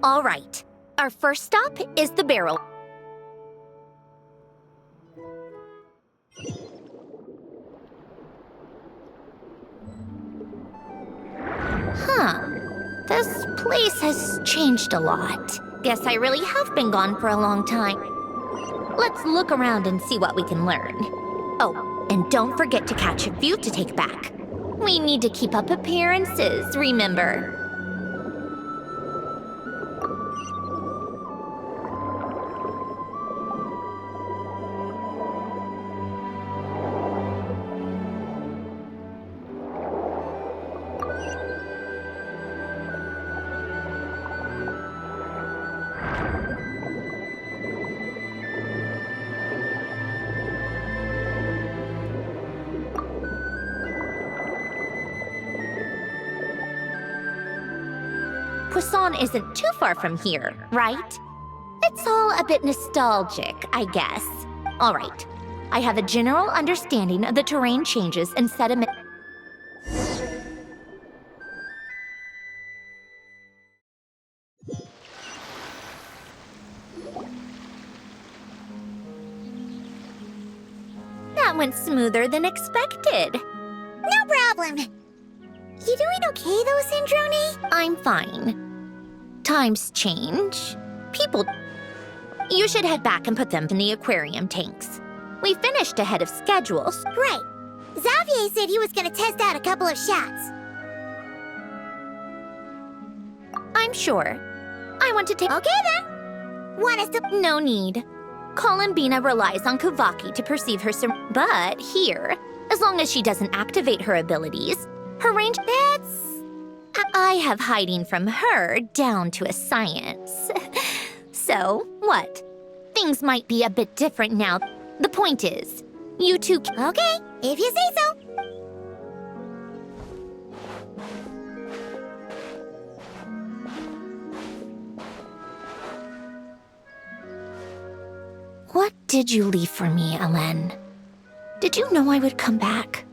All right, our first stop is the barrel. This place has changed a lot. Guess I really have been gone for a long time. Let's look around and see what we can learn. Oh, and don't forget to catch a few to take back. We need to keep up appearances, remember? Poisson isn't too far from here, right? It's all a bit nostalgic, I guess. All right, I have a general understanding of the terrain changes and sediment. That went smoother than expected. No problem. You doing okay though, Syndrone? I'm fine. Times change. People... You should head back and put them in the aquarium tanks. We finished ahead of schedule. Right. Xavier said he was gonna test out a couple of shots. I'm sure. I want to take... Okay then. Want us to... No need. Columbina relies on Kuvaki to perceive her but here, as long as she doesn't activate her abilities, her range... That's... I have hiding from her down to a science. So, what? Things might be a bit different now. The point is, you two... Okay, if you say so. What did you leave for me, Hélène? Did you know I would come back?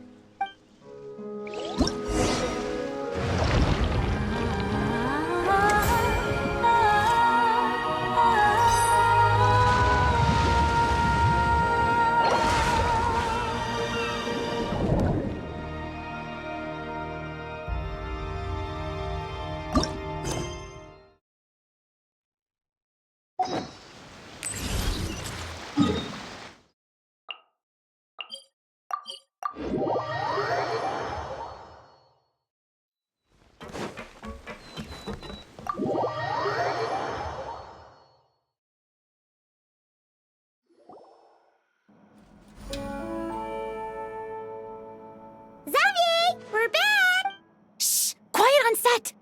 Xavier, we're back! Shh! Quiet on set!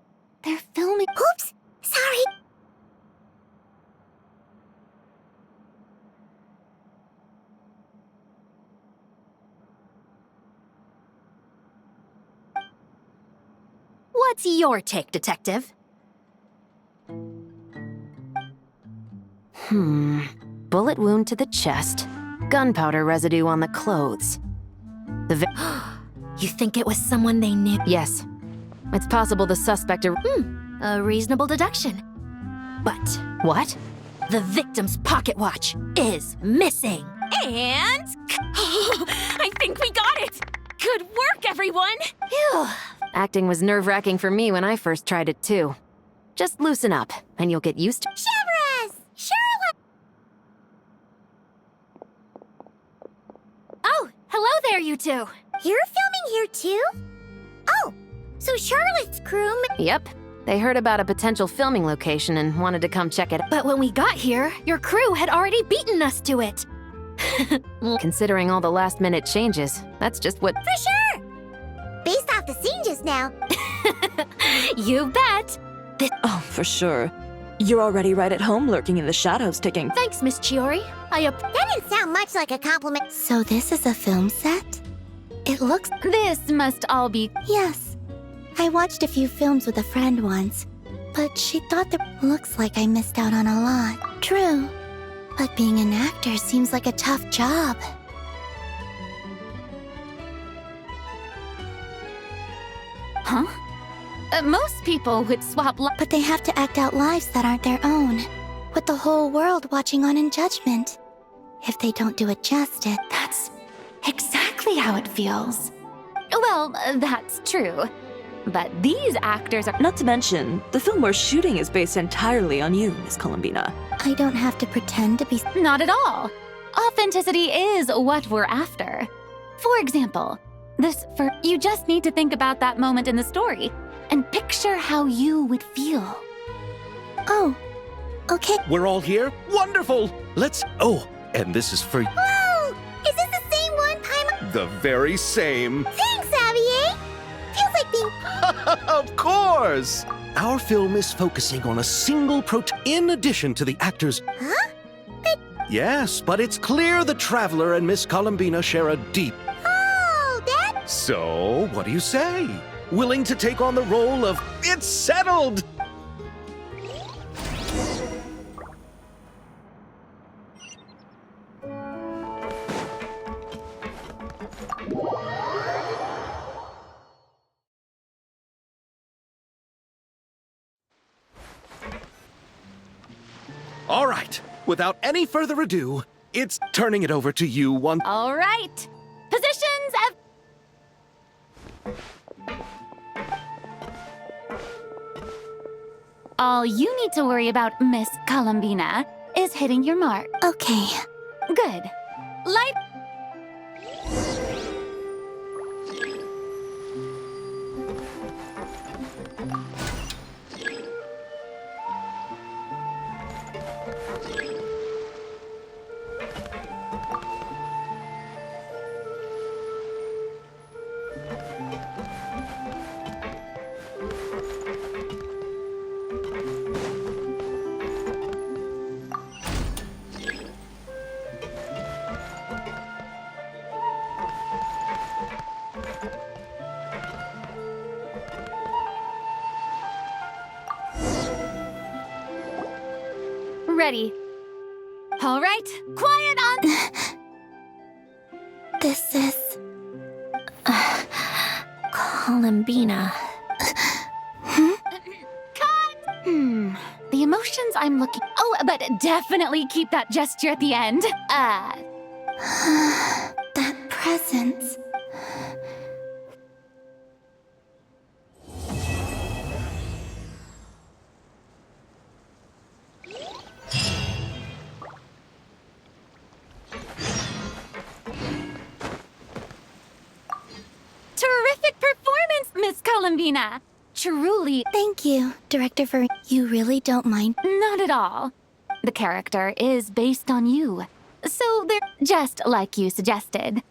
They're filming... Oops, sorry. What's your take, Detective? Bullet wound to the chest. Gunpowder residue on the clothes. You think it was someone they knew? Yes. It's possible the suspect... A reasonable deduction. But What? the victim's pocket watch is missing. And... I think we got it! Good work, everyone! Phew. Acting was nerve-wracking for me when I first tried it, too. Just loosen up, and you'll get used to... Chevres! Charlotte! Oh, hello there, you two. You're filming here too? Oh, so Charlotte's crew... Yep. They heard about a potential filming location and wanted to come check it out. But when we got here, your crew had already beaten us to it. Considering all the last-minute changes, that's just what... For sure! Based off the scene just now. You bet. Oh, for sure. You're already right at home, lurking in the shadows, taking... Thanks, Miss Chiori. That didn't sound much like a compliment. So this is a film set? It looks... This must all be... Yes. I watched a few films with a friend once, but she thought that looks like I missed out on a lot. True. But being an actor seems like a tough job. Huh? Most people would swap But they have to act out lives that aren't their own, with the whole world watching on in judgment. If they don't do it justice... That's exactly how it feels. Well, that's true. But these actors are... Not to mention, the film we're shooting is based entirely on you, Miss Columbina. I don't have to pretend to be... Not at all. Authenticity is what we're after. For example, you just need to think about that moment in the story and picture how you would feel. Oh, okay. We're all here? Wonderful! Oh, and this is for... Whoa! Is this the same one time? The very same. Thanks, Xavier! Feels like being... Of course! Our film is focusing on a single in addition to the actors... Huh? Yes, but it's clear the Traveler and Miss Columbina share a deep... Oh, that... So, what do you say? Willing to take on the role of... It's settled! All right, without any further ado, it's turning it over to you one... All right. Positions of... All you need to worry about, Miss Columbina, is hitting your mark. Okay. Good. Light... Ready. All right, quiet on... This is... Columbina. Cut! The emotions I'm looking... Oh, but definitely keep that gesture at the end. That presence... Terrific performance, Miss Columbina! Truly... Thank you, Director for... You really don't mind? Not at all. The character is based on you, so they're just like you suggested.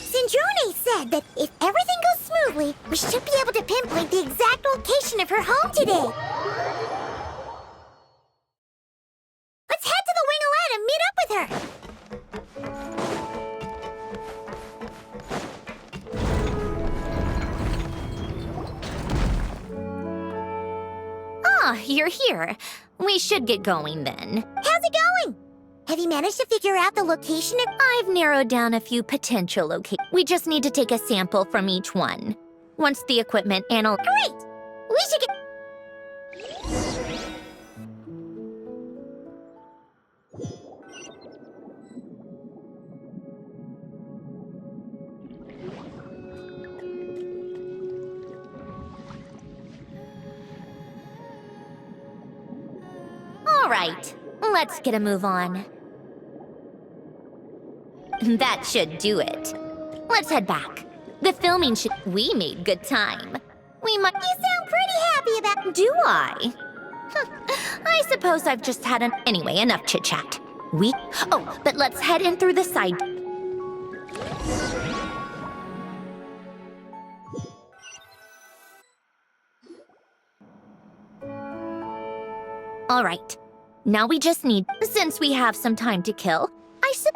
Sindrone said that if everything goes smoothly, we should be able to pinpoint the exact location of her home today. Let's head to the Wing-O-Lette and meet up with her. Ah, you're here. We should get going then. How's it going? Have you managed to figure out the location of... I've narrowed down a few potential locations. We just need to take a sample from each one. Once the equipment Great! We should get... All right, let's get a move on. That should do it. Let's head back. The filming should... We made good time. We might... You sound pretty happy about... Do I? I suppose I've just had an... Anyway, enough chit-chat. Oh, but let's head in through the side... All right. Now we just need... Since we have some time to kill, It's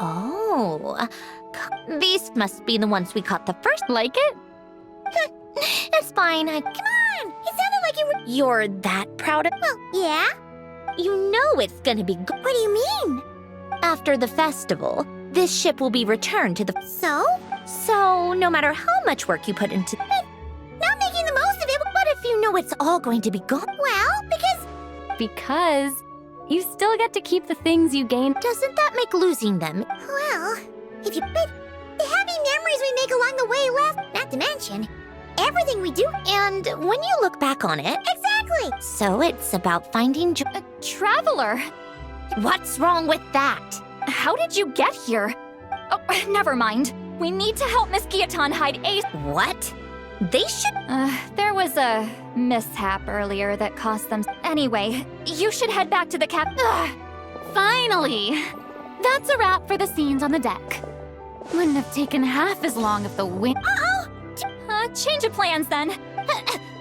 Oh, these must be the ones we caught the first. Like it? It's fine. Come on! It sounded like you were... You're that proud of... Well, yeah? You know it's gonna be good. What do you mean? After the festival, this ship will be returned to the... So? So, no matter how much work you put into... Not making the most of it, But if you know it's all going to be gone... well, Because you still get to keep the things you gain. Doesn't that make losing them... well, if you... But the happy memories we make along the way left, not to mention, everything we do... And when you look back on it... Exactly! So it's about finding... A traveler! What's wrong with that? How did you get here? Oh, never mind. We need to help Miss Guillotin hide Ace. What? They should... There was a mishap earlier that cost them... Anyway, you should head back to the Finally! That's a wrap for the scenes on the deck. Wouldn't have taken half as long if the wind... Change of plans then.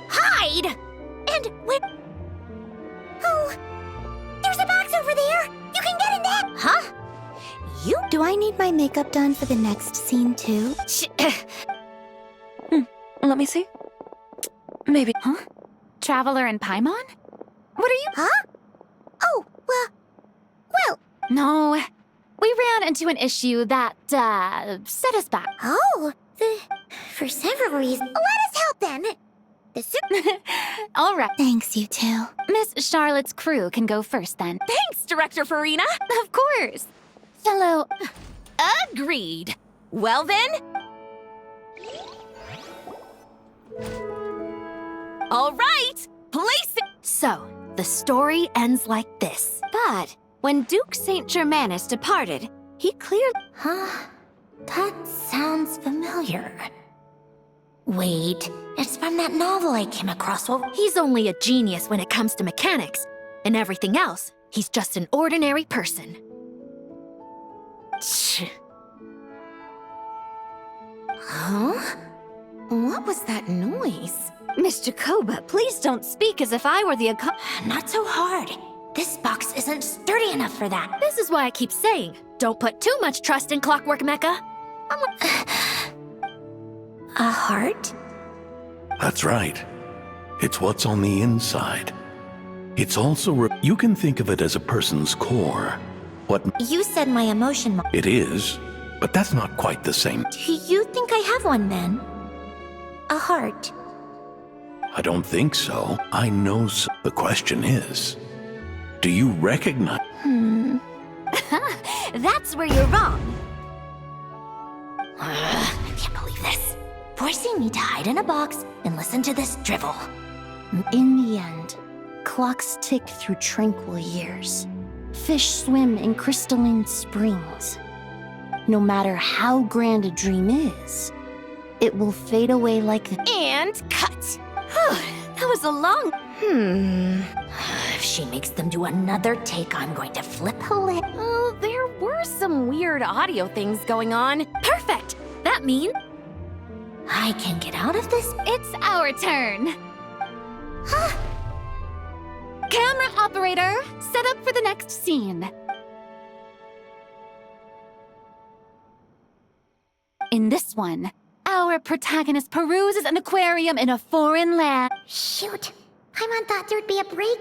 Hide! And where... Oh, there's a box over there! You can get in that! Huh? You... Do I need my makeup done for the next scene too? Let me see. Maybe. Huh? Traveler and Paimon? What are you... Huh? Oh, well... No, we ran into an issue that, set us back. Oh, for several reasons. Let us help then. All right. Thanks, you two. Miss Charlotte's crew can go first then. Thanks, Director Farina. Of course. Fellow... Agreed. Well then... All right, place it. So, the story ends like this. But when Duke Saint Germanus departed, he clearly... Huh? That sounds familiar. Wait, it's from that novel I came across. He's only a genius when it comes to mechanics. And everything else, he's just an ordinary person. Huh? What was that noise? Miss Jacoba, please don't speak as if I were the Not so hard. This box isn't sturdy enough for that. This is why I keep saying, don't put too much trust in Clockwork Mecha. A heart? That's right. It's what's on the inside. It's also... you can think of it as a person's core. What You said my emotion... it is, but that's not quite the same. Do you think I have one then? A heart? I don't think so. I know the question is, do you recognize... That's where you're wrong. I can't believe this. Forcing me to hide in a box and listen to this drivel. In the end, clocks tick through tranquil years. Fish swim in crystalline springs. No matter how grand a dream is, it will fade away like the... And cut. That was a long... If she makes them do another take, I'm going to flip a lid. Oh, there were some weird audio things going on. Perfect. That means I can get out of this. It's our turn. Camera operator, set up for the next scene. In this one, our protagonist peruses an aquarium in a foreign land. Shoot. Paimon thought there'd be a break.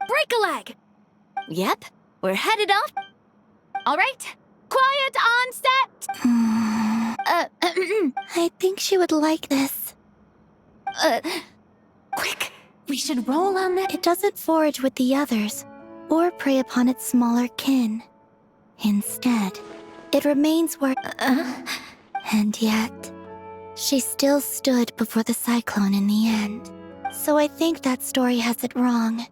break a leg. Yep, we're headed off. All right, quiet on set. I think she would like this. Quick, we should roll on that. It doesn't forage with the others, or prey upon its smaller kin. Instead, it remains where... And yet, she still stood before the cyclone in the end. So I think that story has it wrong.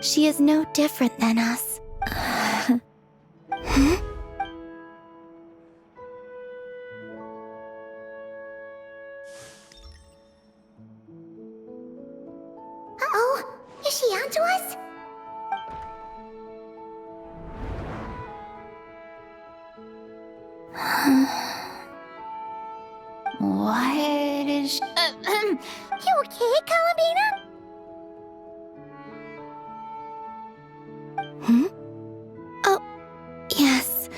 She is no different than us. Uh-oh, is she onto us? What is... You okay, Columbina? Oh, yes.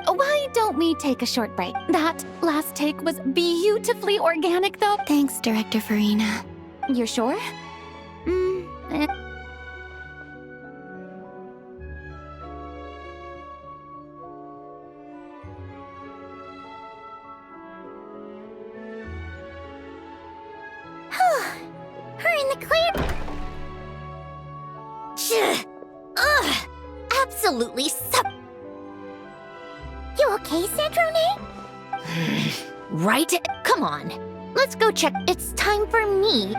Why don't we take a short break? That last take was beautifully organic, though. Thanks, Director Farina. You're sure? Her in the clear. Ugh! Absolutely You okay, Sandrone? Right? Come on. Let's go check. It's time for me.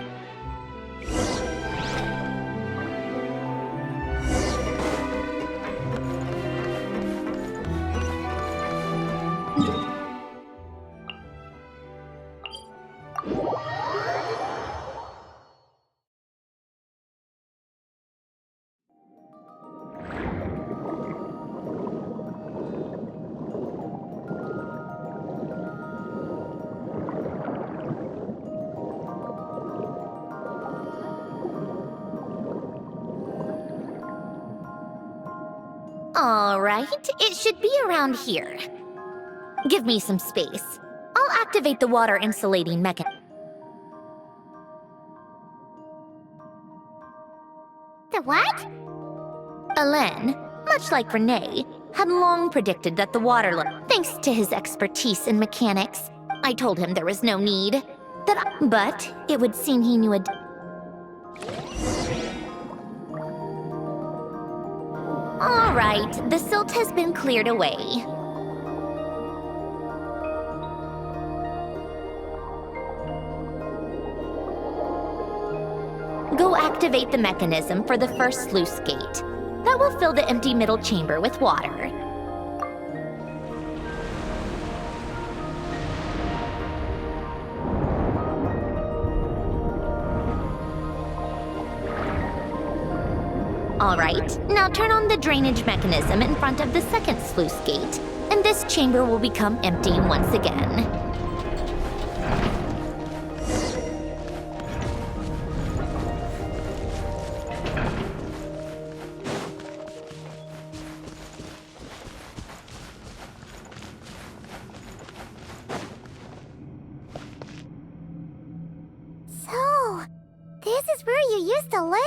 All right, it should be around here. Give me some space. I'll activate the water insulating mechanism. The what? Alain, much like Renee, had long predicted that the water level, thanks to his expertise in mechanics. I told him there was no need. But it would seem he knew a... All right, the silt has been cleared away. Go activate the mechanism for the first sluice gate. That will fill the empty middle chamber with water. All right, now turn on the drainage mechanism in front of the second sluice gate, and this chamber will become empty once again. So, this is where you used to live?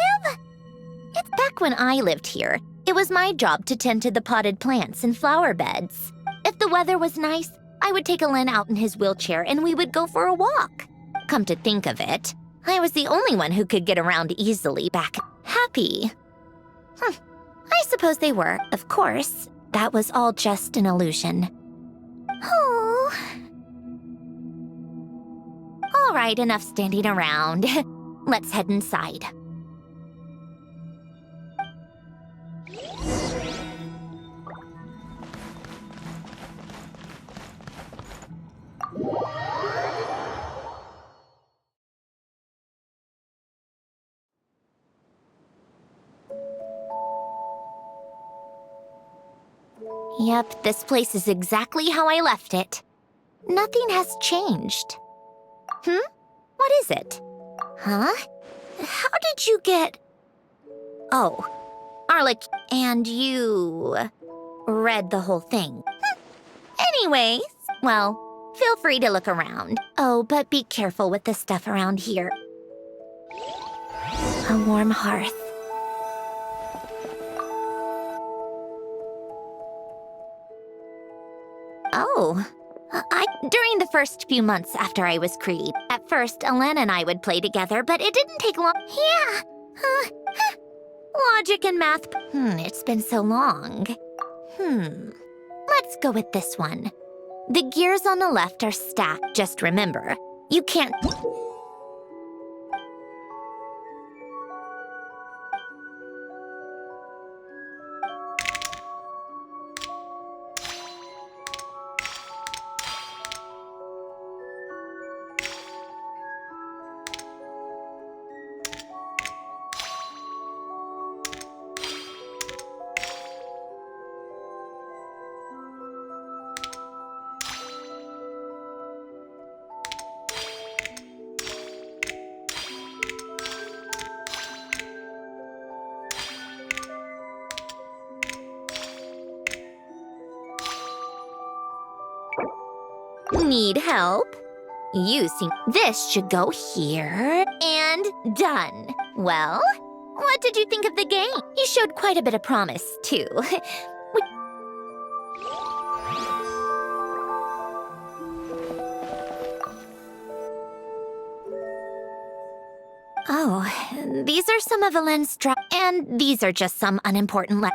Back when I lived here, it was my job to tend to the potted plants and flower beds. If the weather was nice, I would take Alain out in his wheelchair and we would go for a walk. Come to think of it, I was the only one who could get around easily back. Happy. I suppose they were, of course. That was all just an illusion. Oh. All right, enough standing around. Let's head inside. Yep, this place is exactly how I left it. Nothing has changed. What is it? Huh? How did you get... Oh, Arlic, and you read the whole thing. Anyways, well, feel free to look around. Oh, but be careful with the stuff around here. A warm hearth. Oh. During the first few months after I was created, at first, Elen and I would play together, but it didn't take long. Yeah. Logic and math. It's been so long. Let's go with this one. The gears on the left are stacked. Just remember, you can't... Need help? You see, this should go here, and done. Well, what did you think of the game? You showed quite a bit of promise, too. Oh, these are some of Elen's and these are just some unimportant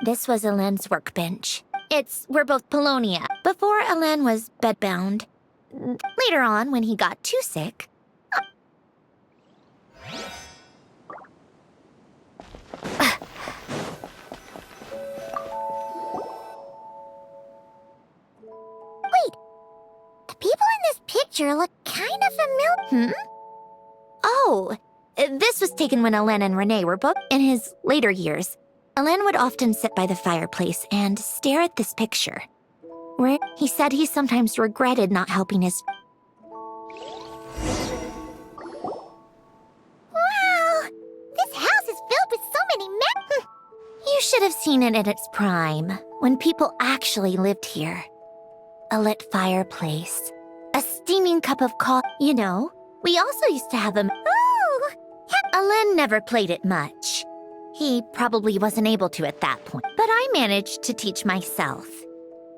This was Elen's workbench. It's where both Polonia. Before Elen was bedbound. Later on, when he got too sick. Wait, the people in this picture look kind of familiar. Oh, this was taken when Elen and Renee were both in his later years. Elen would often sit by the fireplace and stare at this picture, where he said he sometimes regretted not helping his... Wow, this house is filled with so many You should have seen it in its prime, when people actually lived here. A lit fireplace, a steaming cup of coffee. You know, we also used to have a... Oh! Elen never played it much. He probably wasn't able to at that point, but I managed to teach myself.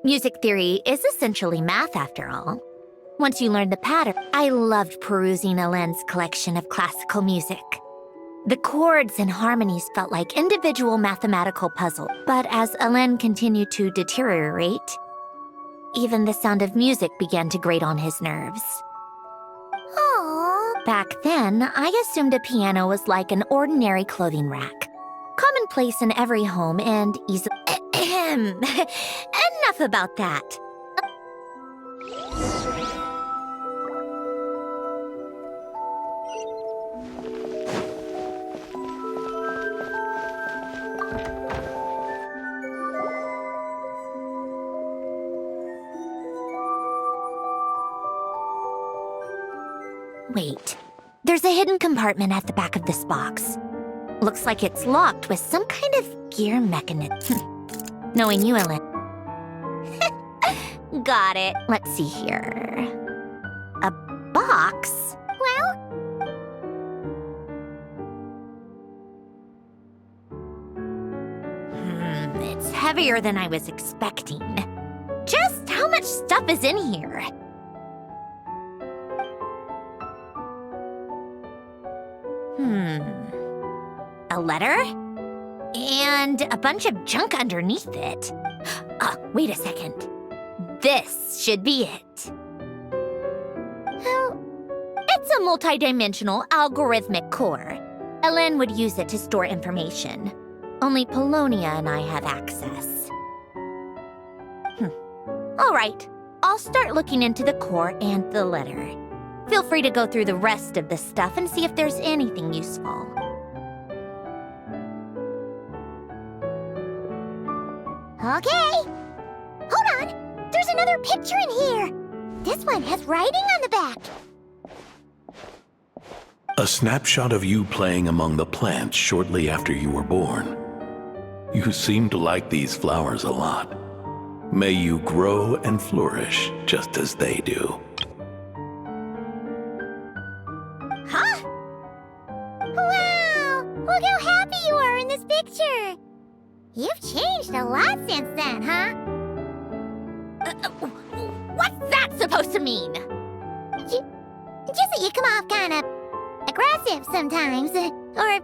Music theory is essentially math after all. Once you learn the pattern, I loved perusing Elen's collection of classical music. The chords and harmonies felt like individual mathematical puzzles, but as Elen continued to deteriorate, even the sound of music began to grate on his nerves. Aww. Back then, I assumed a piano was like an ordinary clothing rack. Commonplace in every home and easy. Enough about that. Wait, there's a hidden compartment at the back of this box. Looks like it's locked with some kind of gear mechanism. Knowing you, Elen. Got it. Let's see here. A box? Well, It's heavier than I was expecting. Just how much stuff is in here? A letter? And a bunch of junk underneath it. Wait a second. This should be it. It's a multi-dimensional algorithmic core. Elen would use it to store information. Only Polonia and I have access. All right, I'll start looking into the core and the letter. Feel free to go through the rest of the stuff and see if there's anything useful. okay. Hold on. There's another picture in here. This one has writing on the back. A snapshot of you playing among the plants shortly after you were born. You seem to like these flowers a lot. May you grow and flourish just as they do. You've changed a lot since then, huh? What's that supposed to mean? Just that you come off kind of aggressive sometimes. Or,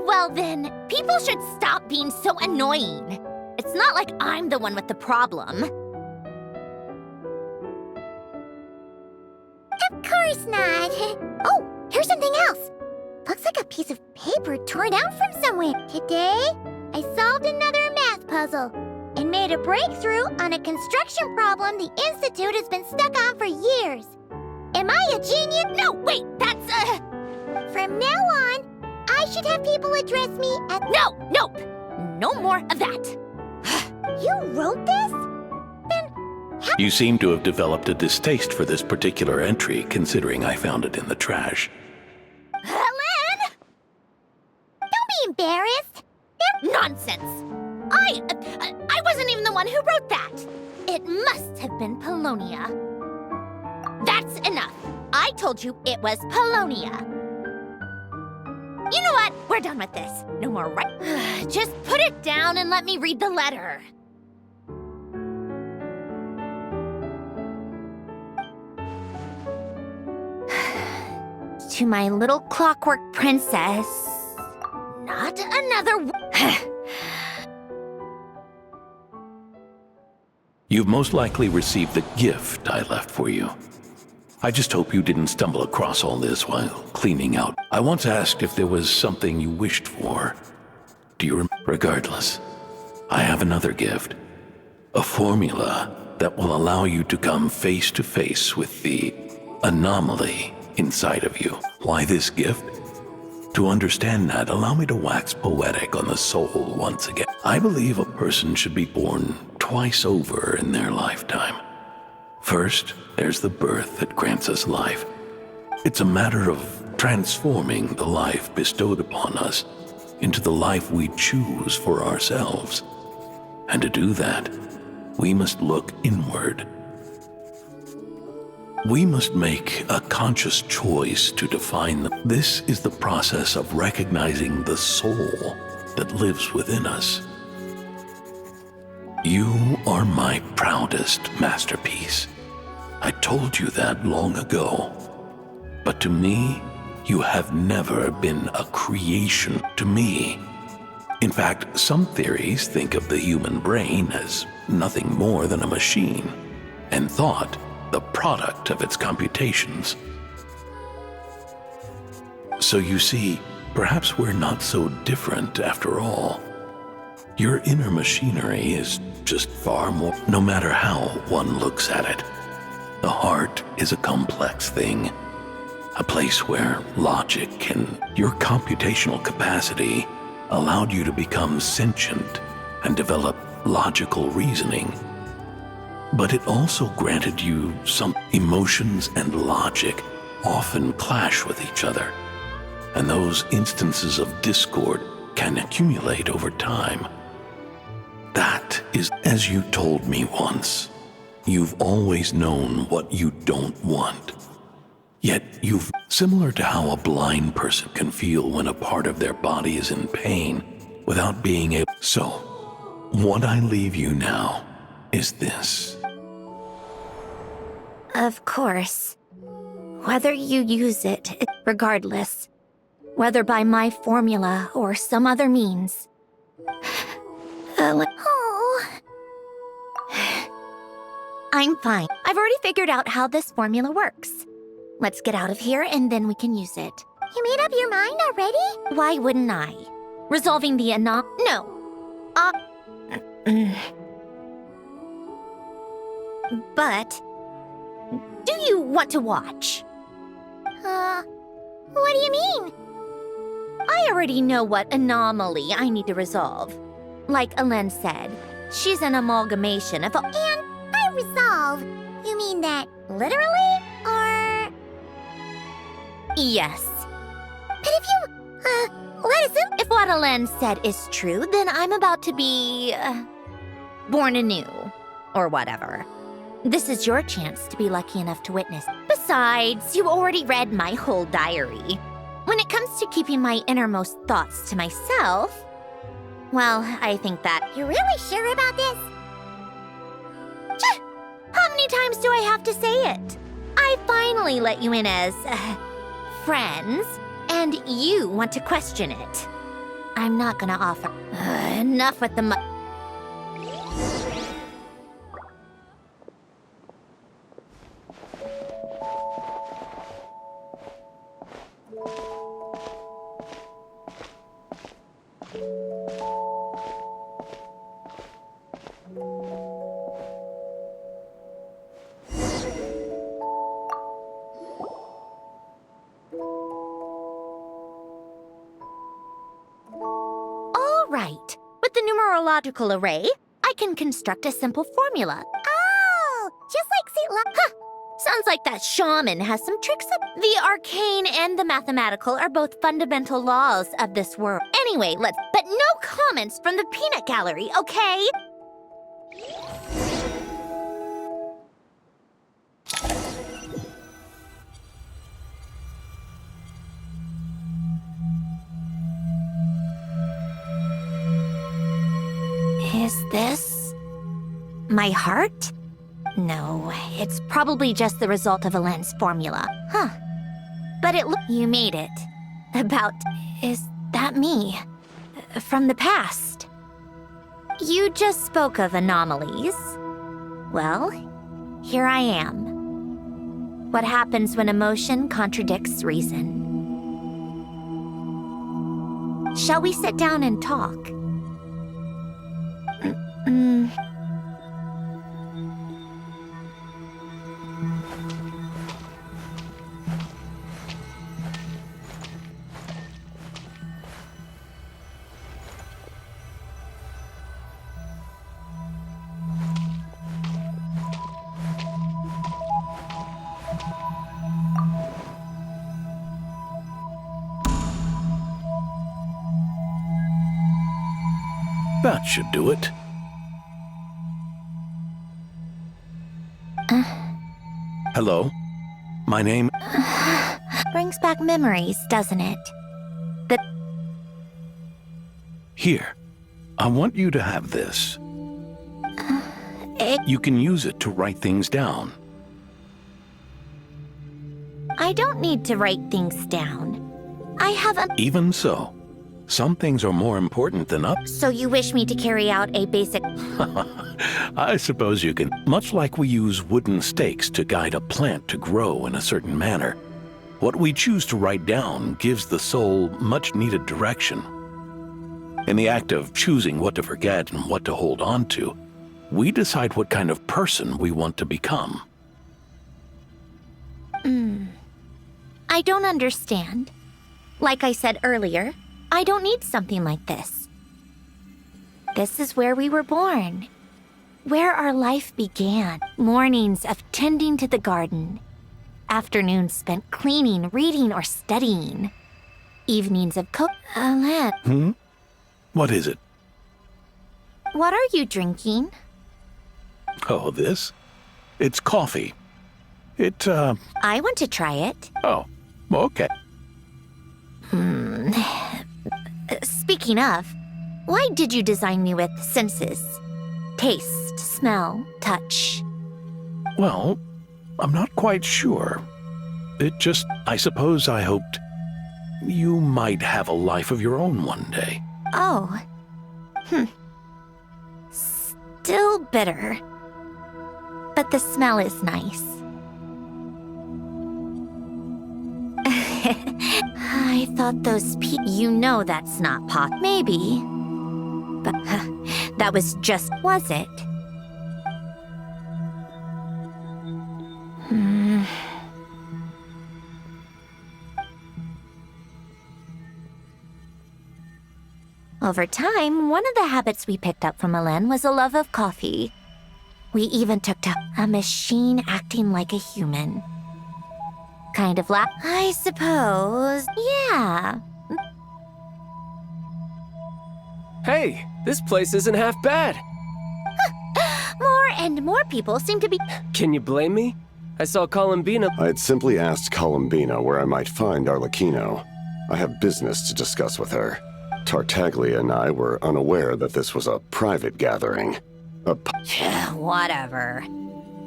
Well then, people should stop being so annoying. It's not like I'm the one with the problem. of course not. Oh, here's something else. Looks like a piece of paper torn out from somewhere. Today, I solved another math puzzle and made a breakthrough on a construction problem the Institute has been stuck on for years. Am I a genius? No, wait, that's From now on, I should have people address me as... Nope. No more of that. You wrote this? You seem to have developed a distaste for this particular entry, considering I found it in the trash. Helen! Don't be embarrassed. Nonsense. I wasn't even the one who wrote that. It must have been Polonia. That's enough. I told you it was Polonia. You know what? We're done with this. No more right. Just put it down and let me read the letter. To my little clockwork princess. Not another. You've most likely received the gift I left for you. I just hope you didn't stumble across all this while cleaning out. I once asked if there was something you wished for. Do you remember? Regardless, I have another gift. A formula that will allow you to come face to face with the anomaly inside of you. Why this gift? To understand that, allow me to wax poetic on the soul once again. I believe a person should be born twice over in their lifetime. First, there's the birth that grants us life. It's a matter of transforming the life bestowed upon us into the life we choose for ourselves. And to do that, we must look inward. We must make a conscious choice to define them. This is the process of recognizing the soul that lives within us. You are my proudest masterpiece. I told you that long ago. But to me, you have never been a creation to me. In fact, some theories think of the human brain as nothing more than a machine, and thought the product of its computations. So you see, perhaps we're not so different after all. Your inner machinery is just far more, no matter how one looks at it. The heart is a complex thing, a place where logic and your computational capacity allowed you to become sentient and develop logical reasoning. But it also granted you some emotions, and logic often clash with each other. And those instances of discord can accumulate over time. That is, as you told me once, you've always known what you don't want. Yet you've, similar to how a blind person can feel when a part of their body is in pain without being able. So, what I leave you now is this. Of course. Whether you use it, regardless. Whether by my formula or some other means. Oh, I'm fine. I've already figured out how this formula works. Let's get out of here and then we can use it. you made up your mind already? Why wouldn't I? Resolving the No. But... do you want to watch? What do you mean? I already know what anomaly I need to resolve. Like Alen said, she's an amalgamation of... And by resolve, you mean that literally, or... Yes. But if you, let us in... If what Alen said is true, then I'm about to be... born anew. Or whatever. This is your chance to be lucky enough to witness. Besides, you already read my whole diary. When it comes to keeping my innermost thoughts to myself, Well, I think that... You really sure about this? How many times do I have to say it? I finally let you in as... friends, and you want to question it. I'm not gonna offer... enough with the All right. With the numerological array, I can construct a simple formula. Oh, just like St. Sounds like that shaman has some tricks up. The arcane and the mathematical are both fundamental laws of this world. Anyway, but no comments from the peanut gallery, okay? Is this my heart? No, it's probably just the result of a lens formula. Huh. But you made it. Is that me? From the past? You just spoke of anomalies. Well, here I am. What happens when emotion contradicts reason? Shall we sit down and talk? That should do it. Hello? My name... Brings back memories, doesn't it? Here. I want you to have this. You can use it to write things down. I don't need to write things down. I have a... Even so, some things are more important than others. So you wish me to carry out a basic... I suppose you can. Much like we use wooden stakes to guide a plant to grow in a certain manner, what we choose to write down gives the soul much-needed direction. In the act of choosing what to forget and what to hold on to, we decide what kind of person we want to become. I don't understand. Like I said earlier, I don't need something like this. This is where we were born. Where our life began. Mornings of tending to the garden. Afternoons spent cleaning, reading, or studying. Evenings of What is it? What are you drinking? Oh, this? It's coffee. I want to try it. Oh, okay. Speaking of, why did you design me with senses? Taste, smell, touch. Well, I'm not quite sure. I suppose I hoped you might have a life of your own one day. Oh. Still bitter. But the smell is nice. I thought those you know that's not pot. Maybe. But that was it? Over time, one of the habits we picked up from Ellen was a love of coffee. We even took to a machine acting like a human. Kind of I suppose, yeah. Hey, this place isn't half bad. More and more people seem to be... Can you blame me? I saw Columbina... I'd simply asked Columbina where I might find Arlecchino. I have business to discuss with her. Tartaglia and I were unaware that this was a private gathering. Whatever.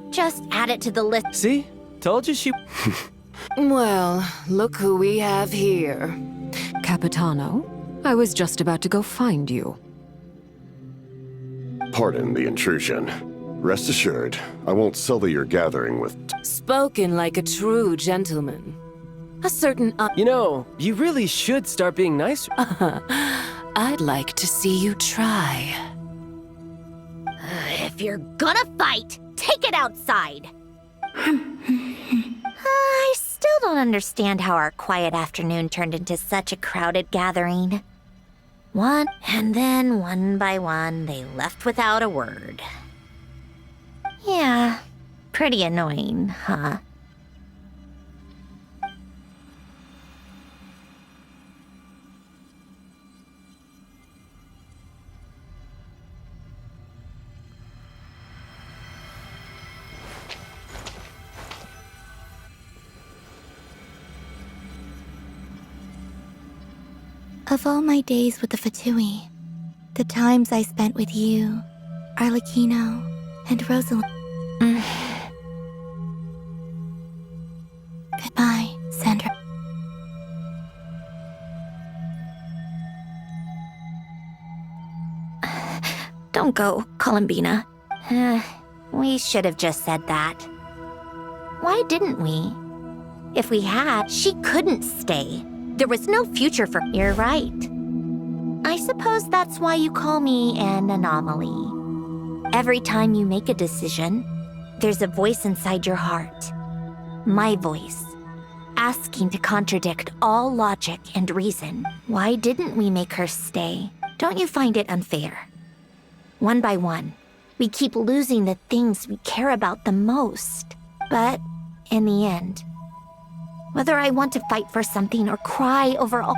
Just add it to the list. See? Told you she... Well, look who we have here. Capitano, I was just about to go find you. Pardon the intrusion. Rest assured, I won't sully your gathering with... Spoken like a true gentleman. A certain... You know, you really should start being nicer. I'd like to see you try. If you're gonna fight, take it outside. I still don't understand how our quiet afternoon turned into such a crowded gathering. And then one by one, they left without a word. Yeah, pretty annoying, huh? Of all my days with the Fatui, the times I spent with you, Arlecchino, and Rosalind. Goodbye, Sandra. Don't go, Columbina. We should have just said that. Why didn't we? If we had, she couldn't stay. There was no future for... You're right. I suppose that's why you call me an anomaly. Every time you make a decision, there's a voice inside your heart. My voice. Asking to contradict all logic and reason. Why didn't we make her stay? Don't you find it unfair? One by one, we keep losing the things we care about the most. But, in the end, whether I want to fight for something or cry over all...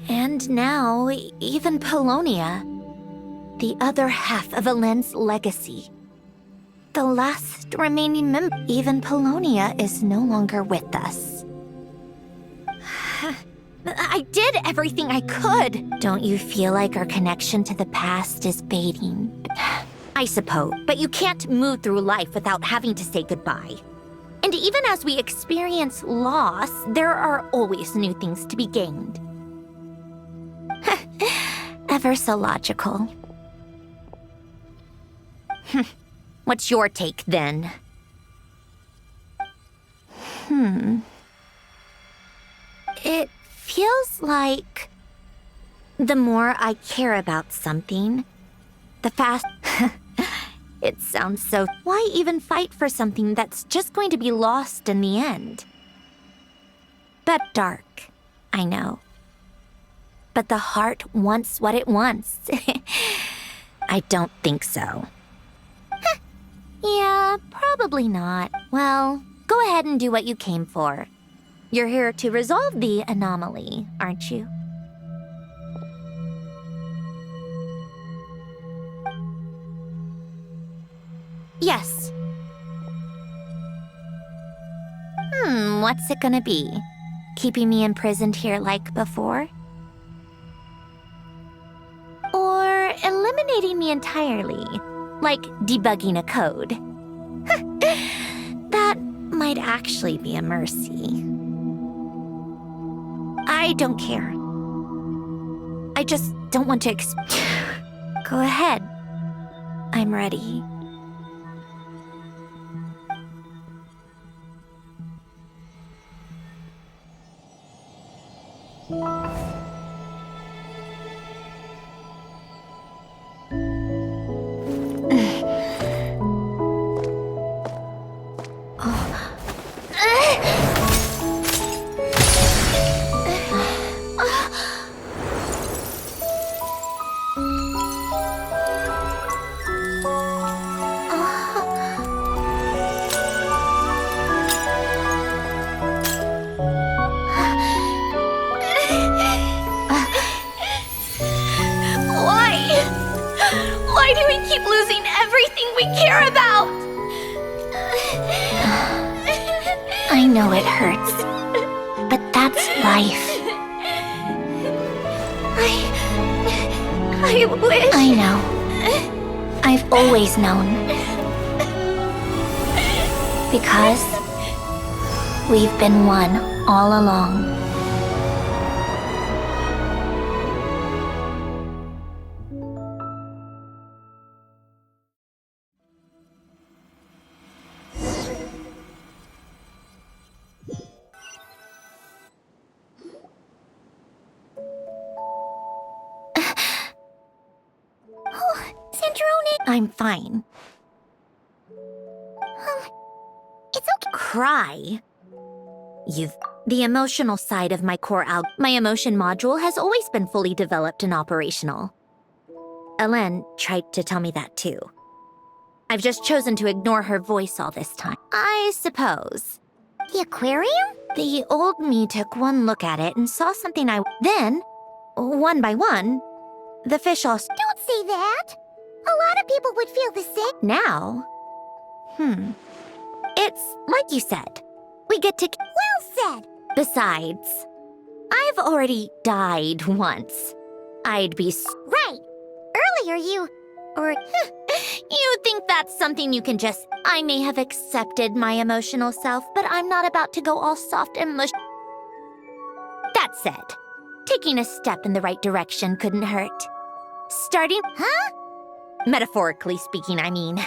And now, even Polonia, the other half of Elend's legacy. The last remaining member. Even Polonia is no longer with us. I did everything I could! Don't you feel like our connection to the past is fading? I suppose, but you can't move through life without having to say goodbye. And even as we experience loss, there are always new things to be gained. Ever so logical. What's your take, then? It feels like... the more I care about something, the fast... It sounds so... Why even fight for something that's just going to be lost in the end? That's dark, I know. But the heart wants what it wants. I don't think so. Yeah, probably not. Well, go ahead and do what you came for. You're here to resolve the anomaly, aren't you? Yes. What's it gonna be? Keeping me imprisoned here like before? Or eliminating me entirely, like debugging a code? That might actually be a mercy. I don't care. I just don't want to Go ahead. I'm ready. know it hurts, but that's life. I wish... I know. I've always known. Because we've been one all along. Sandrone! I'm fine. It's okay. Cry? The emotional side of my my emotion module has always been fully developed and operational. Elen tried to tell me that too. I've just chosen to ignore her voice all this time. I suppose. The aquarium? The old me took one look at it and saw something Then, one by one, the fish all... Don't say that! A lot of people would feel the same. Now? It's like you said. We get to... Well said! Besides, I've already died once. I'd be... Right! Earlier you... You think that's something you can just... I may have accepted my emotional self, but I'm not about to go all soft and mush... That said, taking a step in the right direction couldn't hurt. Starting... Huh? Metaphorically speaking, I mean.